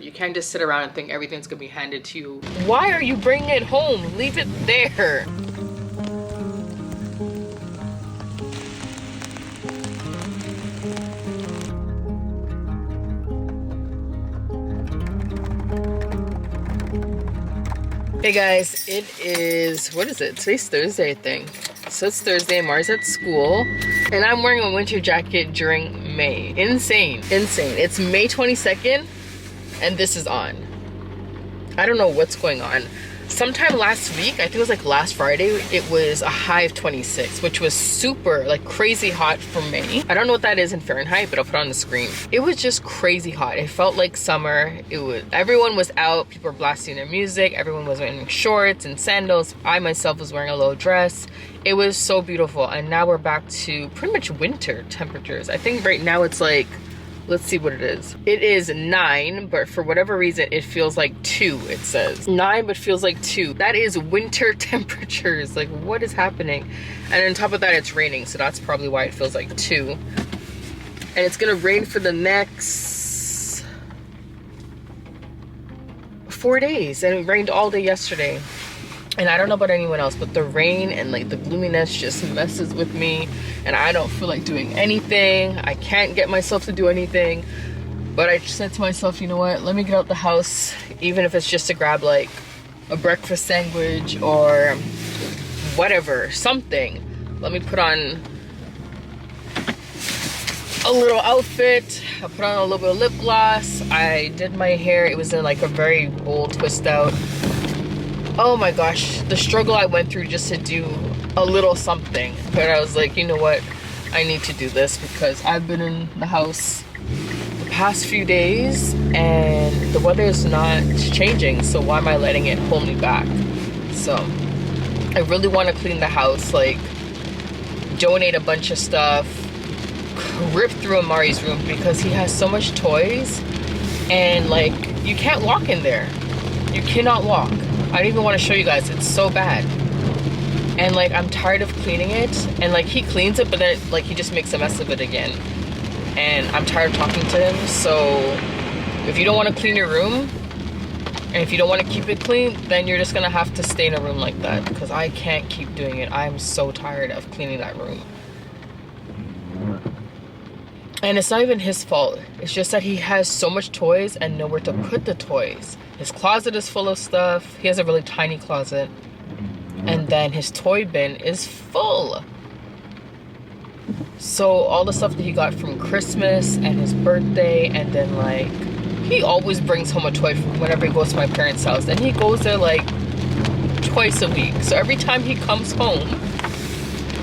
You can't just sit around and think everything's gonna be handed to you. Why are you bringing it home? Leave it there. Hey guys, it is, what is it? Today's Thursday, I think. So it's Thursday, Amari's at school, and I'm wearing a winter jacket during May. Insane, insane. It's May 22nd, and this is on. I don't know what's going on. Sometime last week, I think it was like last Friday, it was a high of 26, which was super, like crazy hot for May. I don't know what that is in Fahrenheit, but I'll put it on the screen. It was just crazy hot. It felt like summer. Everyone was out, people were blasting their music, everyone was wearing shorts and sandals. I myself was wearing a little dress. It was so beautiful, and now we're back to pretty much winter temperatures. I think right now it's like, let's see what it is. It is 9, but for whatever reason, it feels like 2, it says. 9, but feels like 2. That is winter temperatures. Like, what is happening? And on top of that, it's raining, so that's probably why it feels like 2. And it's gonna rain for the next 4 days. And it rained all day yesterday. And I don't know about anyone else, but the rain and like the gloominess just messes with me, and I don't feel like doing anything. I can't get myself to do anything. But I just said to myself, you know what, let me get out the house, even if it's just to grab like a breakfast sandwich or whatever, something. Let me put on a little outfit. I put on a little bit of lip gloss. I did my hair. It was in like a very bold twist out. Oh my gosh, the struggle I went through just to do a little something. But I was like, you know what, I need to do this because I've been in the house the past few days and the weather is not changing, so why am I letting it hold me back? So I really want to clean the house, like donate a bunch of stuff, rip through Amari's room because he has so much toys, and like you can't walk in there. You cannot walk. I don't even want to show you guys, it's so bad. And like I'm tired of cleaning it, and like he cleans it, but then like he just makes a mess of it again, and I'm tired of talking to him. So if you don't want to clean your room, and if you don't want to keep it clean, then you're just gonna have to stay in a room like that, because I can't keep doing it. I'm so tired of cleaning that room. And it's not even his fault. It's just that he has so much toys and nowhere to put the toys. His closet is full of stuff. He has a really tiny closet. And then his toy bin is full. So all the stuff that he got from Christmas and his birthday, and then like, he always brings home a toy whenever he goes to my parents' house. And he goes there like twice a week. So every time he comes home,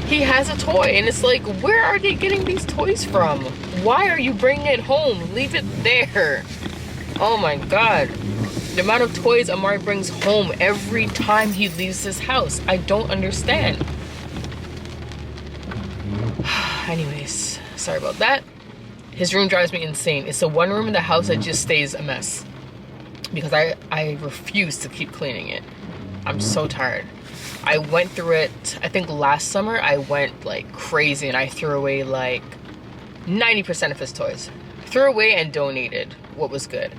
he has a toy, and it's like, where are they getting these toys from? Why are you bringing it home? Leave it there. Oh my God. The amount of toys Amari brings home every time he leaves his house. I don't understand. Anyways, sorry about that. His room drives me insane. It's the one room in the house that just stays a mess, because I refuse to keep cleaning it. I'm so tired. I went through it, I think last summer, I went like crazy and I threw away like 90% of his toys. Threw away and donated what was good.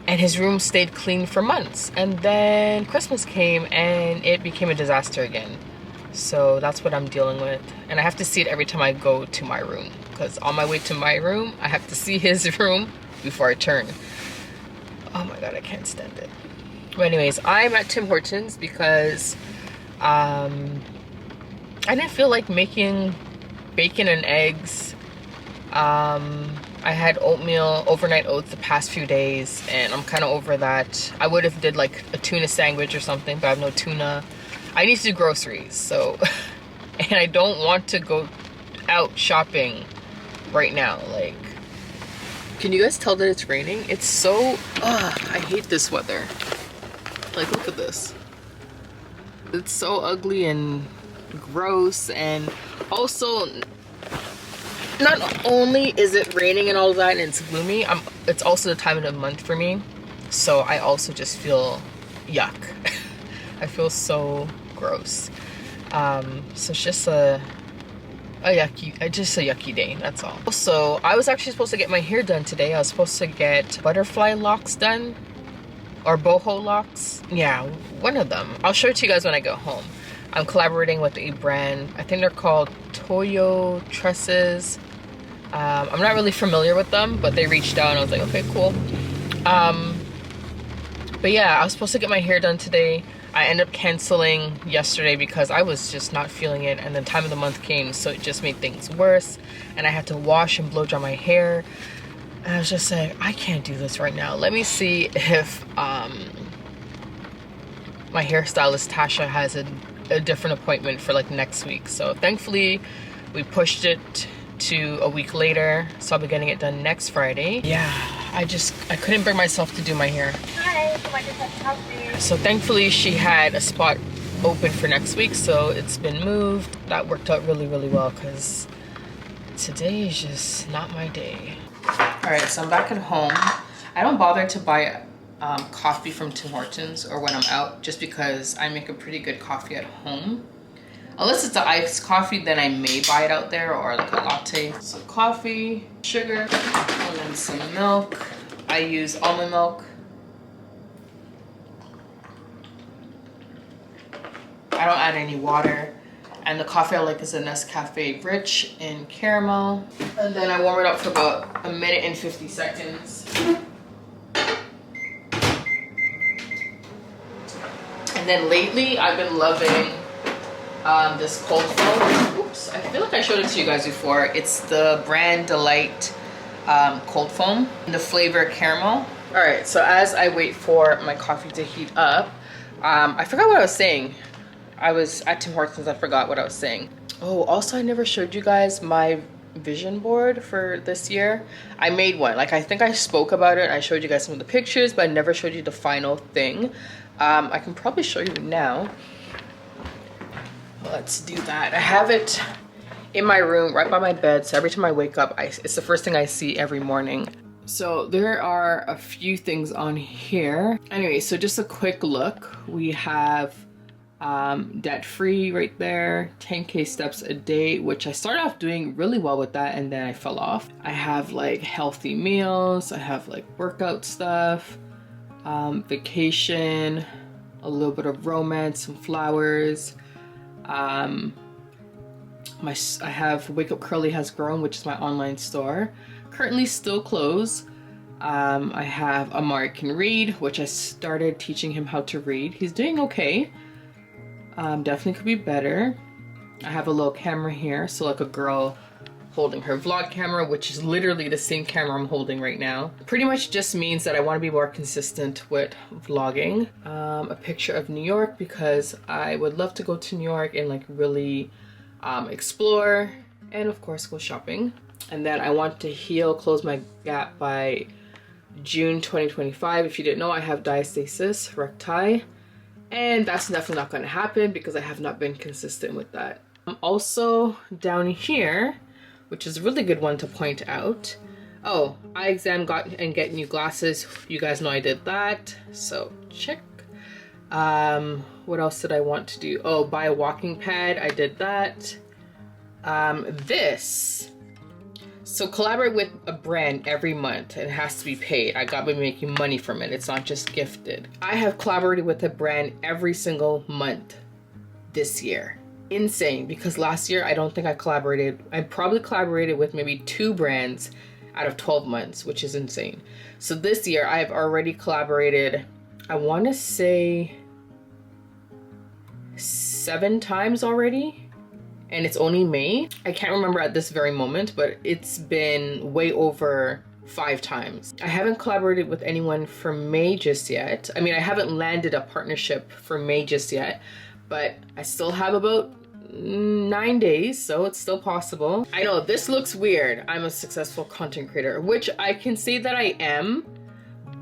And his room stayed clean for months. And then Christmas came and it became a disaster again. So that's what I'm dealing with. And I have to see it every time I go to my room, because on my way to my room, I have to see his room before I turn. Oh my God, I can't stand it. But anyways, I'm at Tim Hortons because I didn't feel like making bacon and eggs. I had oatmeal, overnight oats the past few days, and I'm kind of over that. I would have did like a tuna sandwich or something, but I have no tuna. I need to do groceries, so, and I don't want to go out shopping right now. Like, can you guys tell that it's raining? It's so, I hate this weather. Like, look at this. It's so ugly and gross, and also not only is it raining and all of that and it's gloomy, it's also the time of the month for me, so I also just feel yuck. I feel so gross. So it's just a just a yucky day, that's all. So I was actually supposed to get my hair done today. I was supposed to get butterfly locks done, or boho locks. Yeah, one of them. I'll show it to you guys when I get home. I'm collaborating with a brand. I think they're called Toyo Tresses. I'm not really familiar with them, but they reached out and I was like, okay, cool. But yeah, I was supposed to get my hair done today. I ended up canceling yesterday because I was just not feeling it, and the time of the month came, so it just made things worse, and I had to wash and blow dry my hair. And I was just like, I can't do this right now. Let me see if my hairstylist Tasha has a different appointment for like next week. So thankfully we pushed it to a week later, so I'll be getting it done next Friday. Yeah, I couldn't bring myself to do my hair. Hi, so I just have to help you. So thankfully she had a spot open for next week, so it's been moved. That worked out really, really well because today is just not my day. All right, so I'm back at home. I don't bother to buy coffee from Tim Hortons or when I'm out, just because I make a pretty good coffee at home. Unless it's an iced coffee, then I may buy it out there, or like a latte. So coffee, sugar, and then some milk. I use almond milk. I don't add any water. And the coffee I like is a Nescafe rich in caramel. And then I warm it up for about 1 minute and 50 seconds. And then lately I've been loving this cold foam. Oops, I feel like I showed it to you guys before. It's the brand Delight cold foam in the flavor caramel. All right, so as I wait for my coffee to heat up, I forgot what I was saying. I was at Tim Hortons, I forgot what I was saying. Oh, also I never showed you guys my vision board for this year. I made one. Like, I think I spoke about it. I showed you guys some of the pictures, but I never showed you the final thing. I can probably show you now. Let's do that. I have it in my room right by my bed, so every time I wake up, it's the first thing I see every morning. So there are a few things on here. Anyway, so just a quick look. We have debt-free right there, 10K steps a day, which I started off doing really well with that, and then I fell off. I have like healthy meals, I have like workout stuff, vacation, a little bit of romance, some flowers. I have Wake Up Curly Has Grown, which is my online store, currently still closed. I have Amari Can Read, which I started teaching him how to read. He's doing okay. Definitely could be better. I have a little camera here, so like a girl holding her vlog camera, which is literally the same camera I'm holding right now. Pretty much just means that I want to be more consistent with vlogging. A picture of New York, because I would love to go to New York and like really explore, and of course go shopping. And then I want to heal, close my gap by June 2025. If you didn't know, I have diastasis recti, and that's definitely not going to happen because I have not been consistent with that. Also down here, which is a really good one to point out. Oh, eye exam and get new glasses. You guys know I did that, so check. What else did I want to do? Oh, buy a walking pad. I did that. So collaborate with a brand every month. It has to be paid. I got to be making money from it. It's not just gifted. I have collaborated with a brand every single month this year. Insane, because last year I don't think I collaborated. I probably collaborated with maybe 2 brands out of 12 months, which is insane. So this year I've already collaborated, I want to say 7 times already, and it's only May. I can't remember at this very moment, but it's been way over 5 times. I haven't collaborated with anyone for May just yet. I mean, I haven't landed a partnership for May just yet, but I still have about 9 days, so it's still possible. I know this looks weird. I'm a successful content creator, which I can say that I am,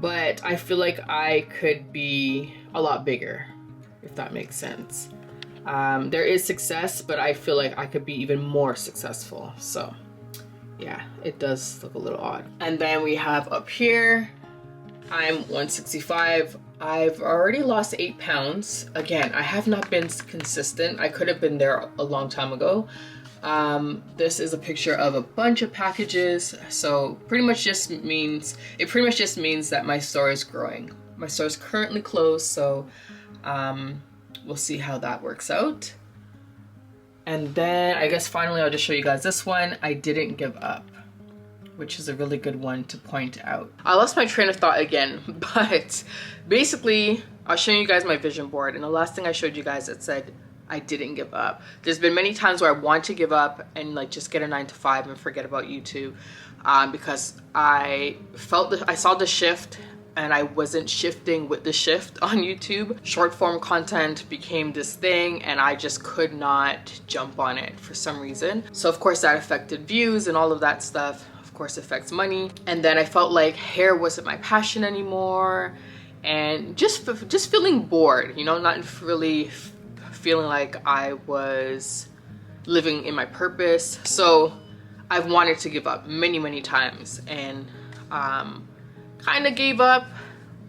but I feel like I could be a lot bigger, if that makes sense. There is success, but I feel like I could be even more successful. So yeah, it does look a little odd. And then we have up here, I'm 165. I've already lost 8 pounds. Again, I have not been consistent. I could have been there a long time ago. This is a picture of a bunch of packages. So it pretty much just means that my store is growing. My store is currently closed, so we'll see how that works out. And then I guess finally I'll just show you guys this one. I didn't give up, which is a really good one to point out. I lost my train of thought again, but basically I'll show you guys my vision board, and the last thing I showed you guys, it said I didn't give up. There's been many times where I want to give up and like just get a 9 to 5 and forget about YouTube, because I saw the shift and I wasn't shifting with the shift on YouTube. Short form content became this thing and I just could not jump on it for some reason. So of course that affected views and all of that stuff. Of course affects money. And then I felt like hair wasn't my passion anymore, and just feeling bored, you know, not really feeling like I was living in my purpose. So I've wanted to give up many times, and kind of gave up,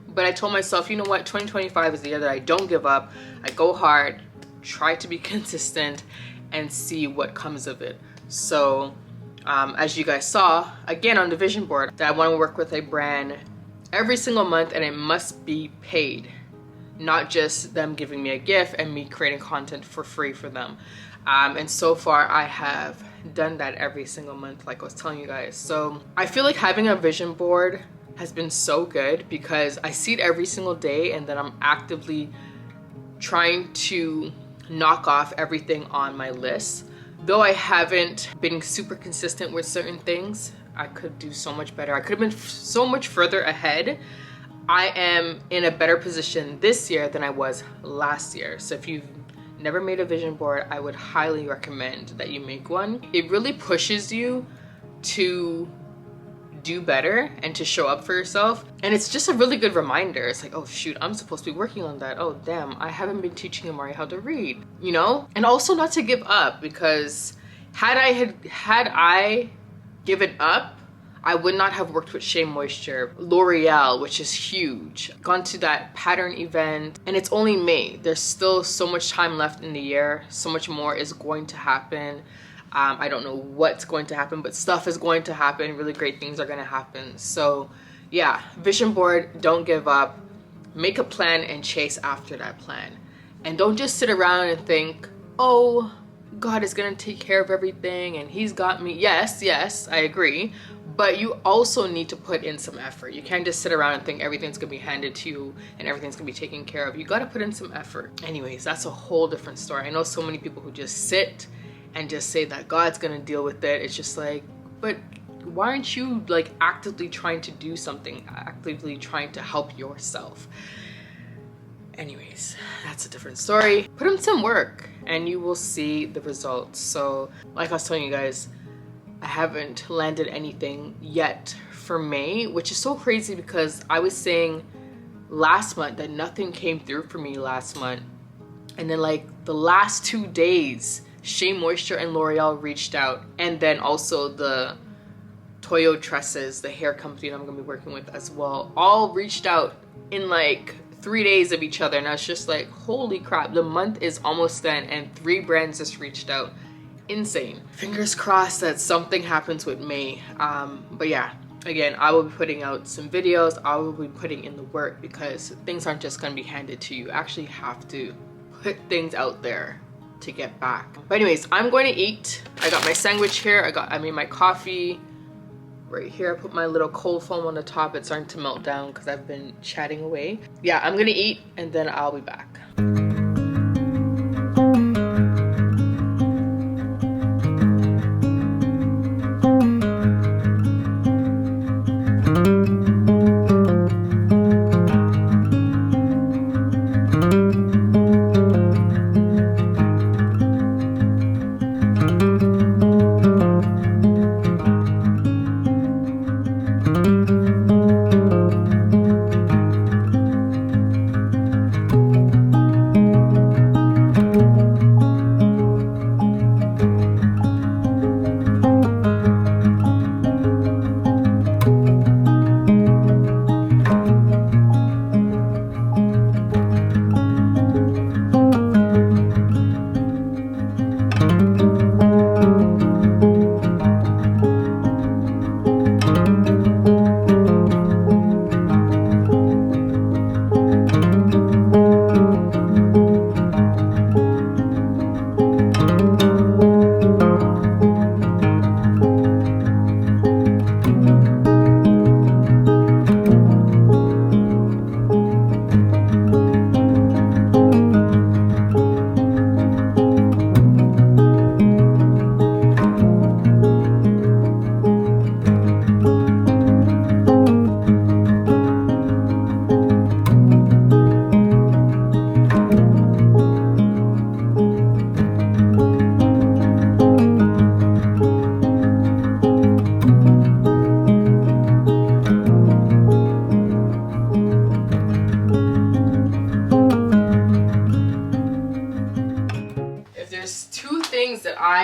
but I told myself, you know what, 2025 is the year that I don't give up. I go hard, try to be consistent, and see what comes of it. So as you guys saw again on the vision board, that I want to work with a brand every single month, and it must be paid, not just them giving me a gift and me creating content for free for them. And so far I have done that every single month, like I was telling you guys. So I feel like having a vision board has been so good because I see it every single day, and then I'm actively trying to knock off everything on my list. Though I haven't been super consistent with certain things, I could do so much better. I could have been so much further ahead. I am in a better position this year than I was last year. So if you've never made a vision board, I would highly recommend that you make one. It really pushes you to do better and to show up for yourself, and it's just a really good reminder. It's like, oh shoot, I'm supposed to be working on that. Oh damn, I haven't been teaching Amari how to read, you know. And also not to give up, because had I given up, I would not have worked with Shea Moisture, L'Oreal, which is huge, gone to that pattern event, and it's only May. There's still so much time left in the year. So much more is going to happen. I don't know what's going to happen, but stuff is going to happen. Really great things are going to happen. So yeah, vision board, don't give up. Make a plan and chase after that plan. And don't just sit around and think, oh, God is going to take care of everything and he's got me. Yes, I agree. But you also need to put in some effort. You can't just sit around and think everything's going to be handed to you and everything's going to be taken care of. You got to put in some effort. Anyways, that's a whole different story. I know so many people who just sit and just say that God's gonna deal with it. It's just like, but why aren't you like actively trying to do something, actively trying to help yourself? Anyways, that's a different story. Put in some work and you will see the results. So like I was telling you guys, I haven't landed anything yet for May, which is so crazy because I was saying last month that nothing came through for me last month, and then like the last 2 days Shea Moisture and L'Oreal reached out, and then also the Toyo Tresses, the hair company that I'm gonna be working with as well, all reached out in like 3 days of each other, and I was just like, holy crap, the month is almost done and 3 brands just reached out. Insane. Fingers crossed that something happens with May. But yeah, again, I will be putting out some videos. I will be putting in the work because things aren't just gonna be handed to you. You actually have to put things out there to get back. But anyways, I'm going to eat. I got my sandwich here. I made my coffee right here. I put my little cold foam on the top. It's starting to melt down because I've been chatting away. Yeah, I'm gonna eat and then I'll be back.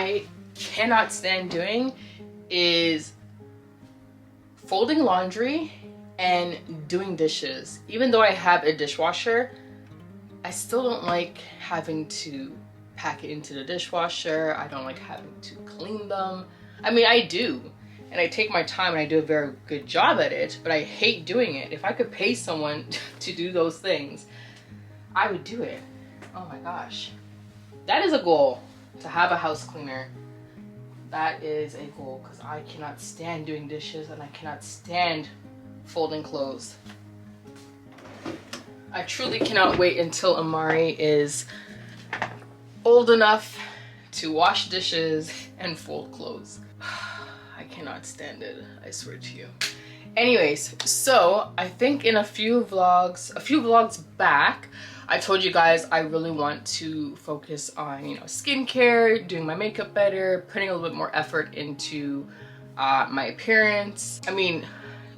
I cannot stand doing is folding laundry and doing dishes. Even though I have a dishwasher, I still don't like having to pack it into the dishwasher. I don't like having to clean them. I mean, I do, and I take my time and I do a very good job at it, but I hate doing it. If I could pay someone to do those things, I would do it. Oh my gosh. That is a goal, to have a house cleaner. That is a goal, because I cannot stand doing dishes and I cannot stand folding clothes. I truly cannot wait until Amari is old enough to wash dishes and fold clothes. I cannot stand it, I swear to you. Anyways, so I think in a few vlogs back, I told you guys I really want to focus on, you know, skincare, doing my makeup better, putting a little bit more effort into my appearance. I mean,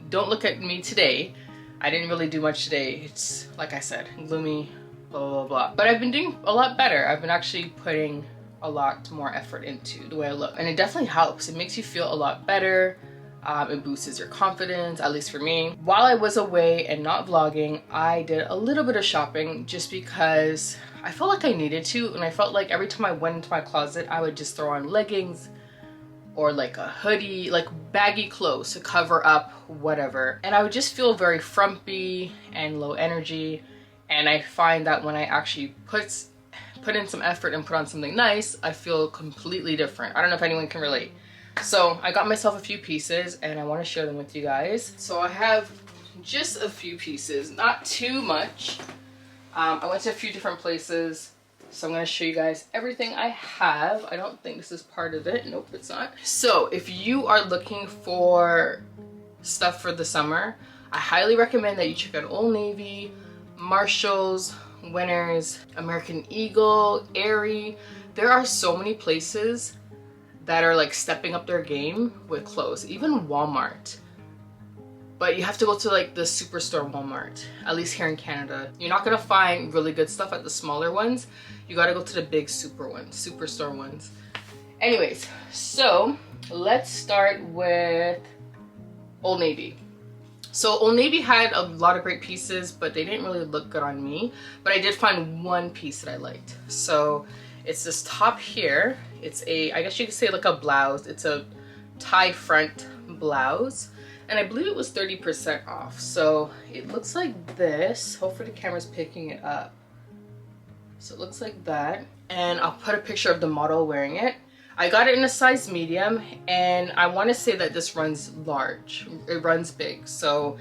don't look at me today. I didn't really do much today. It's, like I said, gloomy, blah, blah, blah. But I've been doing a lot better. I've been actually putting a lot more effort into the way I look. And it definitely helps. It makes you feel a lot better. It boosts your confidence, at least for me. While I was away and not vlogging, I did a little bit of shopping just because I felt like I needed to. And I felt like every time I went into my closet, I would just throw on leggings or like a hoodie, like baggy clothes to cover up whatever. And I would just feel very frumpy and low energy. And I find that when I actually put in some effort and put on something nice, I feel completely different. I don't know if anyone can relate. So I got myself a few pieces and I want to share them with you guys. So I have just a few pieces, not too much. I went to a few different places, so I'm going to show you guys everything I have. I don't think this is part of it. Nope, it's not. So if you are looking for stuff for the summer, I highly recommend that you check out Old Navy, Marshalls, Winners, American Eagle, Aerie. There are so many places that are like stepping up their game with clothes, even Walmart. But you have to go to like the superstore Walmart, at least here in Canada. You're not gonna find really good stuff at the smaller ones. You gotta go to the big superstore ones. Anyways, so let's start with Old Navy. So Old Navy had a lot of great pieces, but they didn't really look good on me. But I did find one piece that I liked. So it's this top here. It's a, I guess you could say like a blouse. It's a tie front blouse. And I believe it was 30% off. So it looks like this. Hopefully the camera's picking it up. So it looks like that. And I'll put a picture of the model wearing it. I got it in a size medium, and I want to say that this runs large. It runs big. So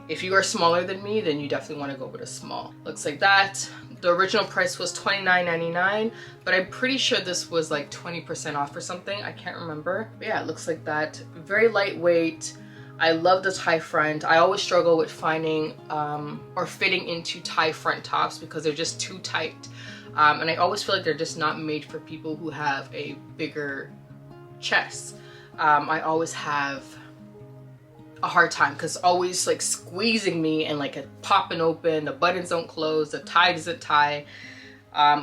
if you are smaller than me, then you definitely want to go with a small. Looks like that. The original price was $29.99, but I'm pretty sure this was like 20% off or something. I can't remember. But yeah, it looks like that. Very lightweight. I love the tie front. I always struggle with finding or fitting into tie front tops because they're just too tight. And I always feel like they're just not made for people who have a bigger chest. I always have a hard time because it's always like squeezing me and like it popping open, the buttons don't close, the tie doesn't tie,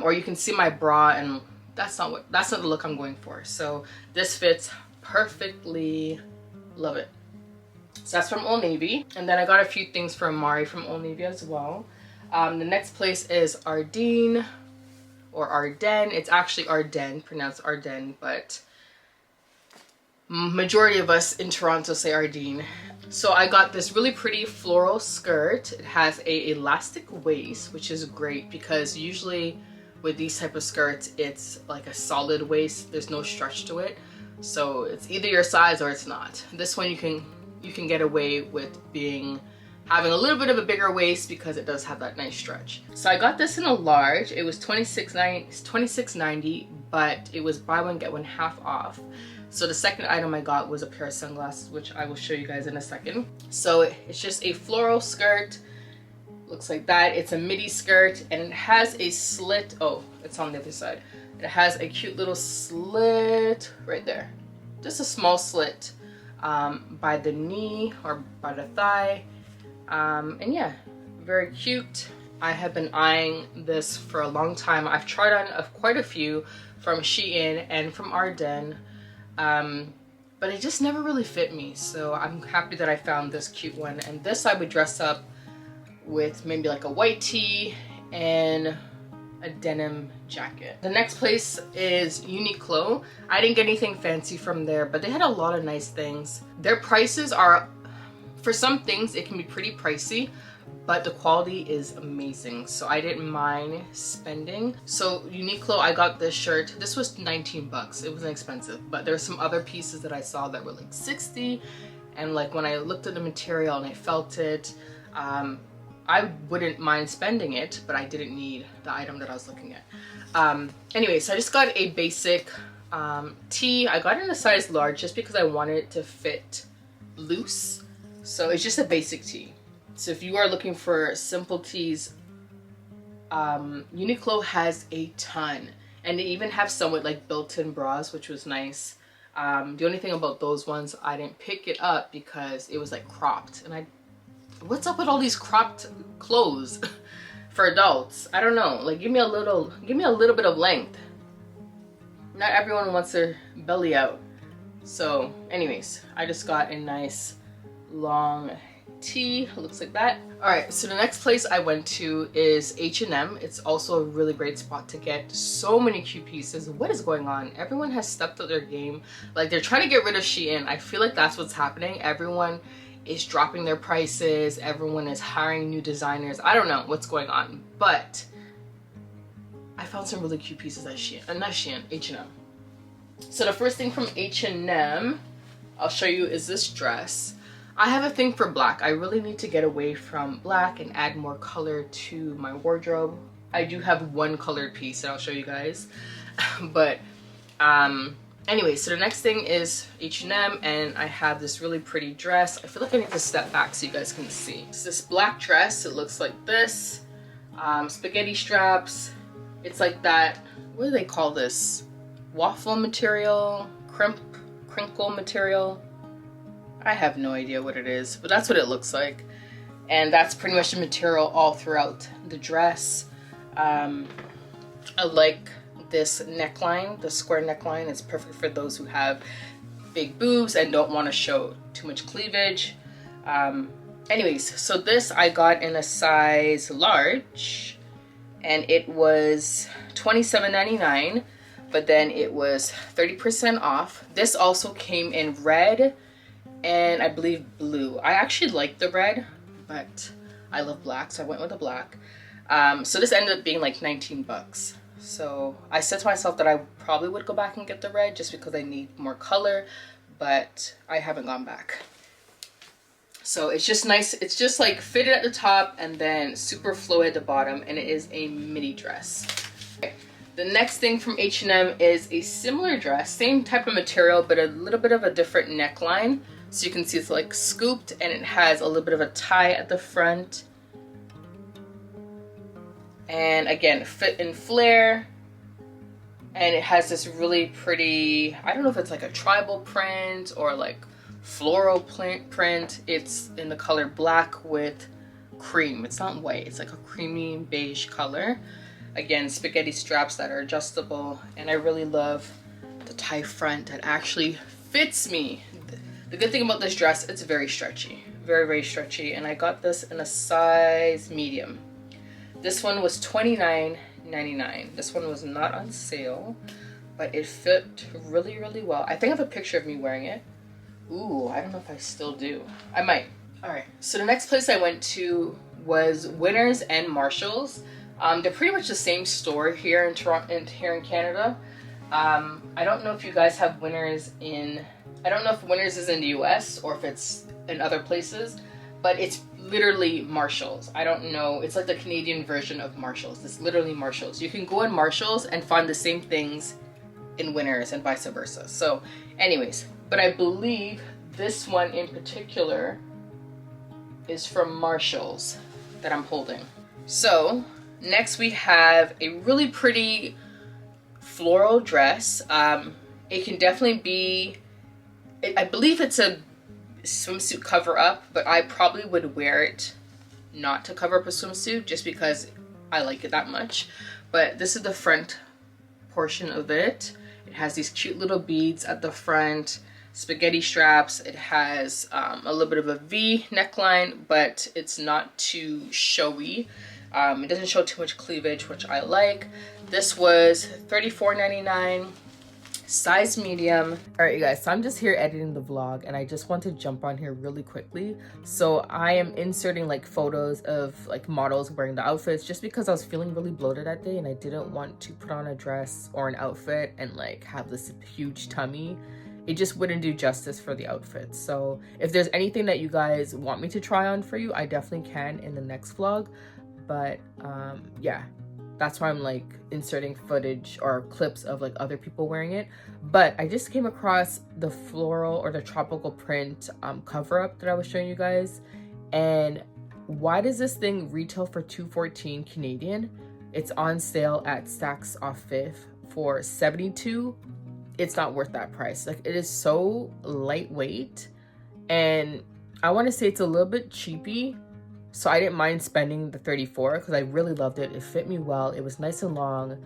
or you can see my bra, and that's not the look I'm going for. So this fits perfectly. Love it. So that's from Old Navy. And then I got a few things for Amari from Old Navy as well. The next place is Ardene or Ardennes. It's actually Ardennes, pronounced Ardennes, but majority of us in Toronto say Ardene. So I got this really pretty floral skirt. It has a elastic waist, which is great because usually with these type of skirts, it's like a solid waist. There's no stretch to it. So it's either your size or it's not. This one you can get away with having a little bit of a bigger waist because it does have that nice stretch. So I got this in a large. It was $26.90, but it was buy one get one half off. So the second item I got was a pair of sunglasses, which I will show you guys in a second. So it's just a floral skirt. Looks like that. It's a midi skirt and it has a slit. Oh, it's on the other side. It has a cute little slit right there. Just a small slit by the knee or by the thigh. And yeah, very cute. I have been eyeing this for a long time. I've tried on quite a few from Shein and from Arden, but it just never really fit me. So I'm happy that I found this cute one. And this I would dress up with maybe like a white tee and a denim jacket. The next place is Uniqlo. I didn't get anything fancy from there, but they had a lot of nice things. Their prices are, for some things it can be pretty pricey, but the quality is amazing, so I didn't mind spending. So Uniqlo, I got this shirt. This was 19 bucks. It wasn't expensive, but there's some other pieces that I saw that were like 60, and like when I looked at the material and I felt it, I wouldn't mind spending it, but I didn't need the item that I was looking at. Anyway, so I just got a basic tee. I got it in a size large just because I wanted it to fit loose. So it's just a basic tee. So if you are looking for simple tees, Uniqlo has a ton. And they even have some with like built-in bras, which was nice. The only thing about those ones, I didn't pick it up because it was like cropped. And what's up with all these cropped clothes for adults? I don't know. Like give me a little bit of length. Not everyone wants their belly out. So anyways, I just got a nice long tee. Looks like that. All right, so the next place I went to is H&M. It's also a really great spot to get so many cute pieces. What is going on? Everyone has stepped up their game. Like they're trying to get rid of Shein. I feel like that's what's happening. Everyone is dropping their prices. Everyone is hiring new designers. I don't know what's going on, but I found some really cute pieces at Shein. Not Shein, H&M. So the first thing from H&M I'll show you is this dress. I have a thing for black. I really need to get away from black and add more color to my wardrobe. I do have one colored piece that I'll show you guys. But anyway, so the next thing is H&M, and I have this really pretty dress. I feel like I need to step back so you guys can see. It's this black dress. It looks like this. Spaghetti straps. It's like that, what do they call this? Waffle material? Crinkle material? I have no idea what it is, but that's what it looks like. And that's pretty much the material all throughout the dress. I like this neckline, the square neckline. It's perfect for those who have big boobs and don't want to show too much cleavage. Anyways, so this I got in a size large, and it was $27.99, but then it was 30% off. This also came in red and I believe blue. I actually like the red, but I love black, so I went with the black. So this ended up being like 19 bucks. So I said to myself that I probably would go back and get the red just because I need more color, but I haven't gone back. So it's just nice. It's just like fitted at the top and then super flowy at the bottom, and it is a midi dress. Okay. The next thing from H&M is a similar dress, same type of material, but a little bit of a different neckline. So you can see it's like scooped, and it has a little bit of a tie at the front. And again, fit and flare. And it has this really pretty, I don't know if it's like a tribal print or like floral print. It's in the color black with cream. It's not white, it's like a creamy beige color. Again, spaghetti straps that are adjustable. And I really love the tie front that actually fits me. The good thing about this dress, it's very stretchy. Very, very stretchy. And I got this in a size medium. This one was $29.99. This one was not on sale, but it fit really, really well. I think I have a picture of me wearing it. Ooh, I don't know if I still do. I might. All right, so the next place I went to was Winners and Marshalls. They're pretty much the same store here in Toronto and here in Canada. I don't know if you guys have Winners in, I don't know if Winners is in the US or if it's in other places, but it's literally Marshalls. I don't know, it's like the Canadian version of Marshalls. It's literally Marshalls. You can go in Marshalls and find the same things in Winners and vice versa. So anyways, but I believe this one in particular is from Marshalls that I'm holding. So next we have a really pretty floral dress. It can definitely be, I believe it's a swimsuit cover up, but I probably would wear it not to cover up a swimsuit just because I like it that much. But this is the front portion of it. It has these cute little beads at the front, spaghetti straps. It has a little bit of a V neckline, but it's not too showy. It doesn't show too much cleavage, which I like. This was $34.99, size medium. All right, you guys, so I'm just here editing the vlog, and I just want to jump on here really quickly. So I am inserting like photos of like models wearing the outfits just because I was feeling really bloated that day, and I didn't want to put on a dress or an outfit and like have this huge tummy. It just wouldn't do justice for the outfit. So if there's anything that you guys want me to try on for you, I definitely can in the next vlog. But yeah, that's why I'm like inserting footage or clips of like other people wearing it. But I just came across the floral or the tropical print cover up that I was showing you guys. And why does this thing retail for $214 Canadian? It's on sale at Saks Off Fifth for $72. It's not worth that price. Like, it is so lightweight, and I want to say it's a little bit cheapy. So I didn't mind spending the $34 because I really loved it. It fit me well. It was nice and long.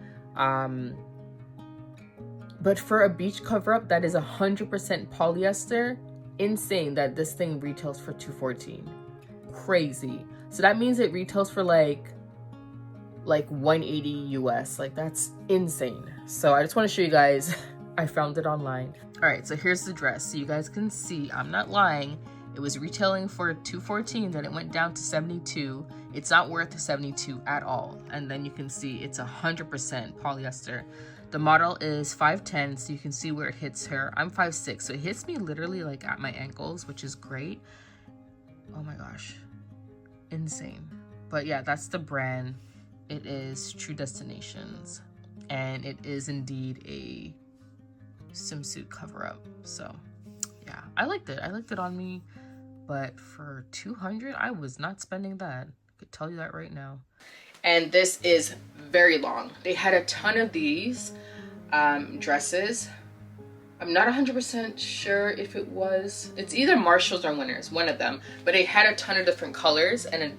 But for a beach cover up that is 100% polyester, insane that this thing retails for $214. Crazy. So that means it retails for like $180 US. Like, that's insane. So I just want to show you guys. I found it online. All right, so here's the dress. So you guys can see, I'm not lying. It was retailing for $214, then it went down to $72. It's not worth $72 at all. And then you can see it's 100% polyester. The model is 5'10", so you can see where it hits her. I'm 5'6", so it hits me literally like at my ankles, which is great. Oh my gosh, insane. But yeah, that's the brand. It is True Destinations, and it is indeed a swimsuit cover up. So yeah, I liked it. I liked it on me, but for $200, I was not spending that. I could tell you that right now. And this is very long. They had a ton of these dresses. I'm not 100% sure if it's either Marshalls or Winners, one of them, but they had a ton of different colors and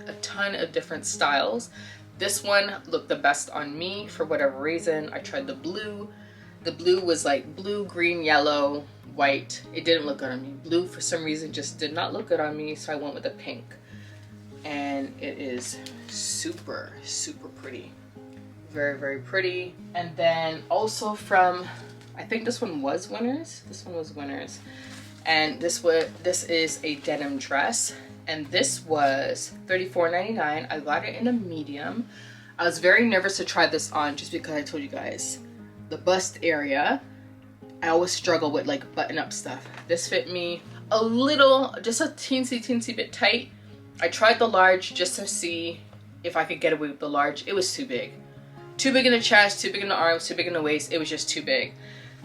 a ton of different styles. This one looked the best on me for whatever reason. I tried the blue. The blue was like blue, green, yellow, white. It didn't look good on me. Blue, for some reason, just did not look good on me, so I went with the pink. And it is super, super pretty. Very, very pretty. And then also from, I think this one was Winners. This one was Winners. And this is a denim dress. And this was $34.99. I got it in a medium. I was very nervous to try this on just because I told you guys, the bust area, I always struggle with like button up stuff. This fit me a little, just a teensy bit tight. I tried the large just to see if I could get away with the large. It was too big. Too big in the chest, too big in the arms, too big in the waist. It was just too big.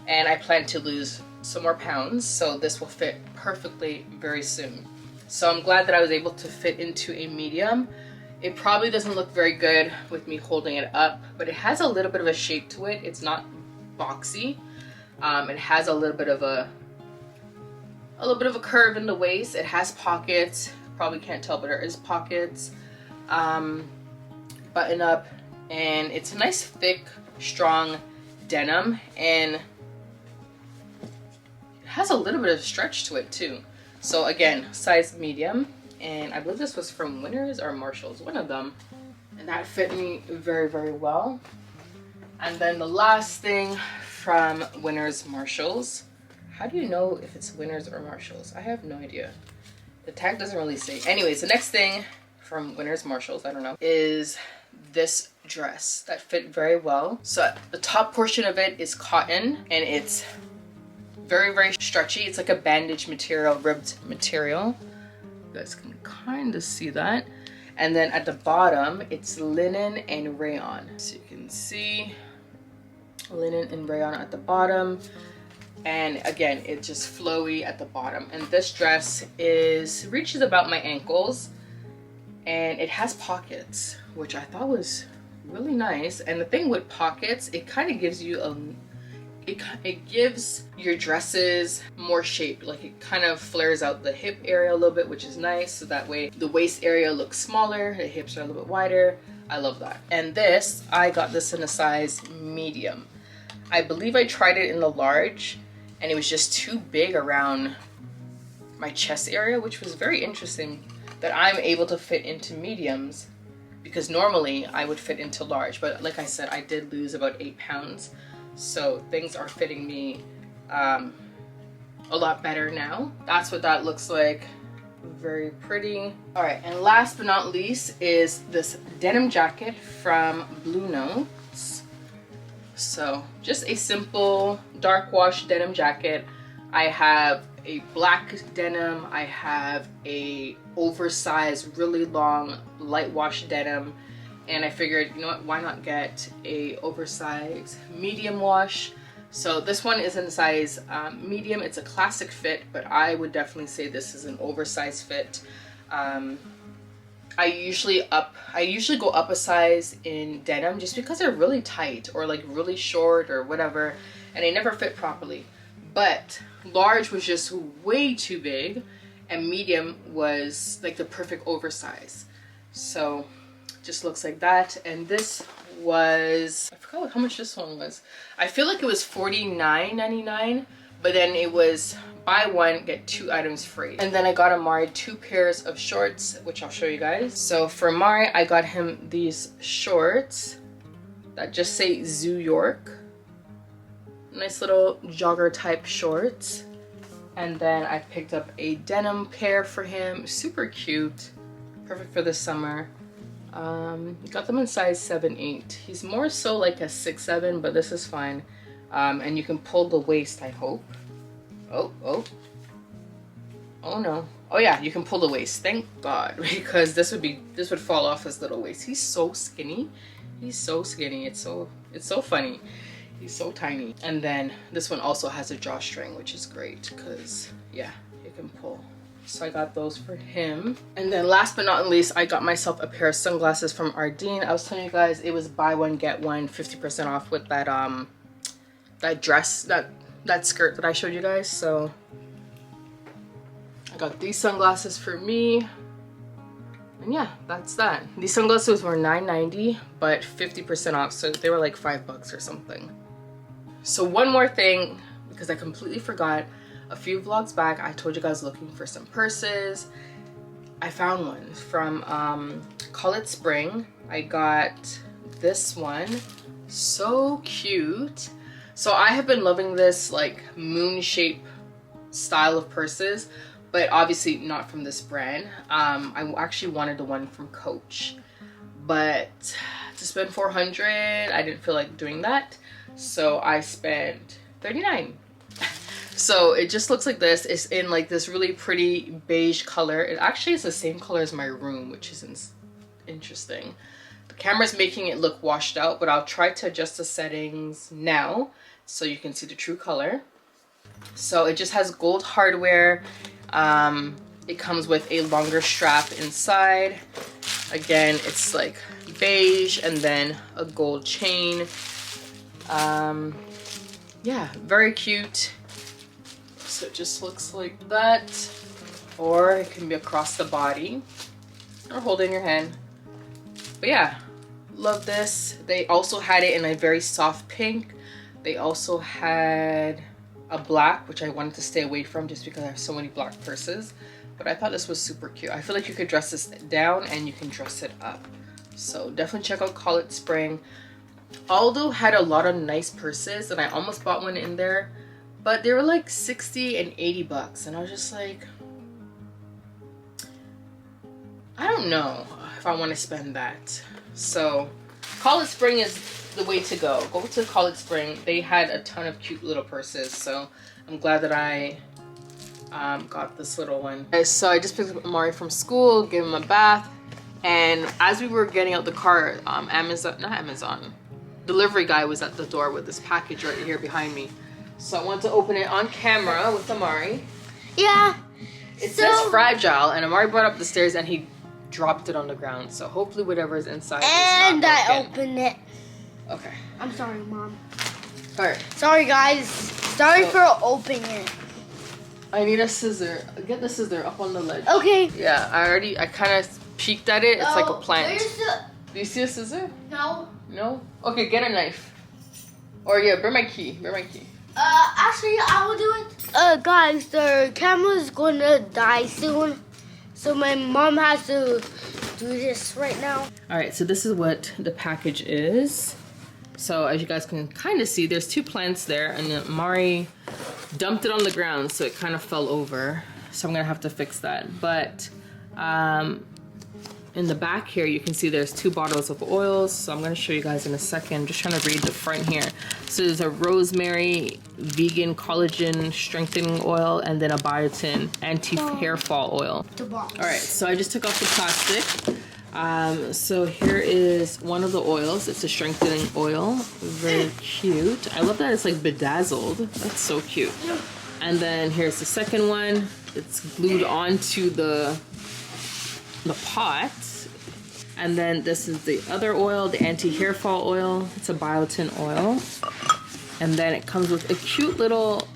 And I plan to lose some more pounds, so this will fit perfectly very soon. So I'm glad that I was able to fit into a medium. It probably doesn't look very good with me holding it up, but it has a little bit of a shape to it. It's not boxy. It has a little bit of a curve in the waist. It has pockets. Probably can't tell, but there is pockets. Button up, and it's a nice thick, strong denim, and it has a little bit of stretch to it too. So again, size medium, and I believe this was from Winners or Marshalls, one of them, and that fit me very, very well. And then the last thing from Winners Marshalls. How do you know if it's Winners or Marshalls? I have no idea. The tag doesn't really say. Anyways, the next thing from Winners Marshalls, I don't know, is this dress that fit very well. So the top portion of it is cotton, and it's very, very stretchy. It's like a bandage material, ribbed material. You guys can kind of see that. And then at the bottom, it's linen and rayon. So you can see linen and rayon at the bottom. And again, it's just flowy at the bottom. And this dress reaches about my ankles, and it has pockets, which I thought was really nice. And the thing with pockets, it kind of gives you It gives your dresses more shape. Like it kind of flares out the hip area a little bit, which is nice. So that way the waist area looks smaller, the hips are a little bit wider. I love that. And this, I got this in a size medium. I believe I tried it in the large and it was just too big around my chest area, which was very interesting that I'm able to fit into mediums, because normally I would fit into large. But like I said, I did lose about 8 pounds. So things are fitting me a lot better now. That's what that looks like. Very pretty. All right, and last but not least is this denim jacket from Blue Notes. So just a simple dark wash denim jacket. I have a black denim, I have a oversized really long light wash denim, and I figured, you know what, why not get a oversized medium wash. So this one is in size medium. It's a classic fit, but I would definitely say this is an oversized fit. I usually go up a size in denim just because they're really tight or like really short or whatever, and they never fit properly. But large was just way too big, and medium was like the perfect oversize. So just looks like that. And this was, I forgot how much this one was. I feel like it was $49.99, but then it was buy one get 2 items free. And then I got Amari 2 pairs of shorts, which I'll show you guys. So for Amari, I got him these shorts that just say Zoo York. Nice little jogger type shorts. And then I picked up a denim pair for him. Super cute. Perfect for the summer. Got them in size 7-8. He's more so like a 6-7, but this is fine. And you can pull the waist, I hope. Oh no. Oh yeah, you can pull the waist. Thank God, because this would fall off his little waist. He's so skinny. He's so skinny. It's so funny. He's so tiny. And then this one also has a drawstring, which is great because yeah, you can pull. So I got those for him. And then last but not least, I got myself a pair of sunglasses from Ardeen. I was telling you guys it was buy one get one 50% off with that that dress, that skirt that I showed you guys. So I got these sunglasses for me. And yeah, that's that. These sunglasses were $9.90, but 50% off, so they were like $5 or something. So one more thing, because I completely forgot. A few vlogs back, I told you guys looking for some purses. I found one from Call It Spring. I got this one. So cute. So I have been loving this like moon shape style of purses, but obviously not from this brand. I actually wanted the one from Coach, but to spend $400, I didn't feel like doing that. So I spent $39. So it just looks like this. It's in like this really pretty beige color. It actually is the same color as my room, which is interesting. The camera's making it look washed out, but I'll try to adjust the settings now so you can see the true color. So it just has gold hardware. It comes with a longer strap inside. Again, it's like beige and then a gold chain. Yeah, very cute. So it just looks like that, or it can be across the body or hold in your hand. But yeah, love this. They also had it in a very soft pink. They also had a black, which I wanted to stay away from just because I have so many black purses, but I thought this was super cute. I feel like you could dress this down and you can dress it up. So definitely check out Call It Spring. Aldo had a lot of nice purses and I almost bought one in there, but they were like $60 and $80, and I was just like, I don't know if I want to spend that. So Call It Spring is the way to go. Go to Call It Spring. They had a ton of cute little purses, so I'm glad that I got this little one. So I just picked up Amari from school, gave him a bath, and as we were getting out the car, delivery guy was at the door with this package right here behind me. So I wanted to open it on camera with Amari. Yeah. It says fragile, and Amari brought up the stairs and he dropped it on the ground. So hopefully whatever is inside is not broken. I opened it. Okay. I'm sorry, Mom. Alright. Sorry guys. Sorry for opening it. I need a scissor. Get the scissor up on the ledge. Okay. Yeah, I kind of peeked at it. It's like a plant. Do you see a scissor? No. No? Okay, get a knife. Or yeah, bring my key. Bring my key. Actually, I will do it. Guys, the camera's gonna die soon. So my mom has to do this right now. Alright, so this is what the package is. So as you guys can kind of see, there's 2 plants there, and then Amari dumped it on the ground, so it kind of fell over. So I'm gonna have to fix that. But in the back here, you can see there's 2 bottles of oils. So I'm gonna show you guys in a second. Just trying to read the front here. So there's a rosemary vegan collagen strengthening oil, and then a biotin anti-hair fall oil. All right, so I just took off the plastic. So here is one of the oils. It's a strengthening oil. Very cute. I love that it's like bedazzled. That's so cute. And then here's the second one. It's glued onto the pot. And then this is the other oil, the anti-hair fall oil. It's a biotin oil. And then it comes with a cute little,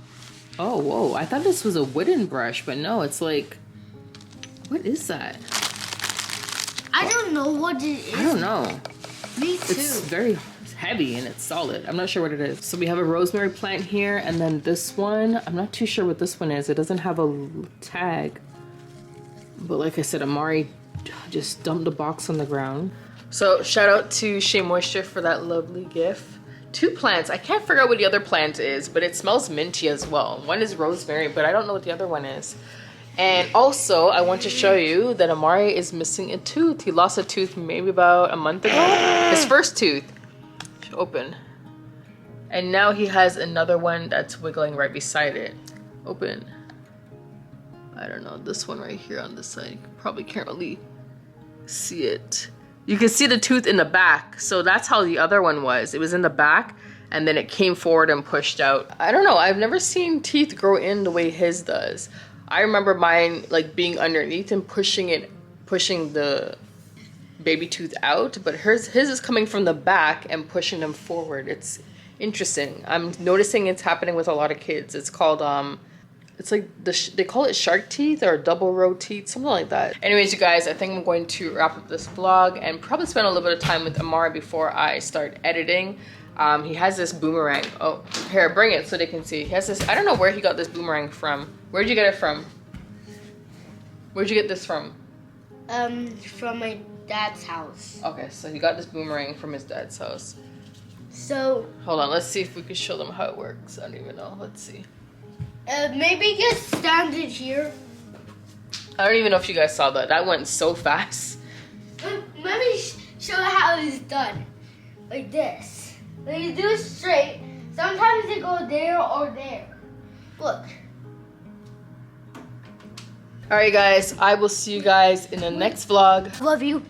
oh, whoa. I thought this was a wooden brush, but no, it's like, what is that? I don't know what it is. I don't know. Me too. It's very heavy and it's solid. I'm not sure what it is. So we have a rosemary plant here, and then this one, I'm not too sure what this one is. It doesn't have a tag. But like I said, Amari just dumped the box on the ground. So shout out to Shea Moisture for that lovely gift. 2 plants. I can't figure out what the other plant is, but it smells minty as well. One is rosemary, but I don't know what the other one is. And also, I want to show you that Amari is missing a tooth. He lost a tooth maybe about a month ago. His first tooth. Open. And now he has another one that's wiggling right beside it. Open. I don't know, this one right here on this side. You probably can't really see it. You can see the tooth in the back. So that's how the other one was. It was in the back, and then it came forward and pushed out. I don't know, I've never seen teeth grow in the way his does. I remember mine like being underneath and pushing the baby tooth out, but his is coming from the back and pushing them forward. It's interesting. I'm noticing it's happening with a lot of kids. It's called it's like they call it shark teeth or double row teeth, something like that. Anyways, you guys, I think I'm going to wrap up this vlog and probably spend a little bit of time with Amari before I start editing. He has this boomerang. Oh, here, bring it so they can see. He has this, I don't know where he got this boomerang from. Where'd you get it from? Where'd you get this from? From my dad's house. Okay, so he got this boomerang from his dad's house. So hold on, let's see if we can show them how it works. I don't even know. Let's see. Maybe just stand it here. I don't even know if you guys saw that. That went so fast. Let me show how it's done. Like this. When you do it straight, sometimes it goes there or there. Look. Alright guys, I will see you guys in the next vlog. Love you.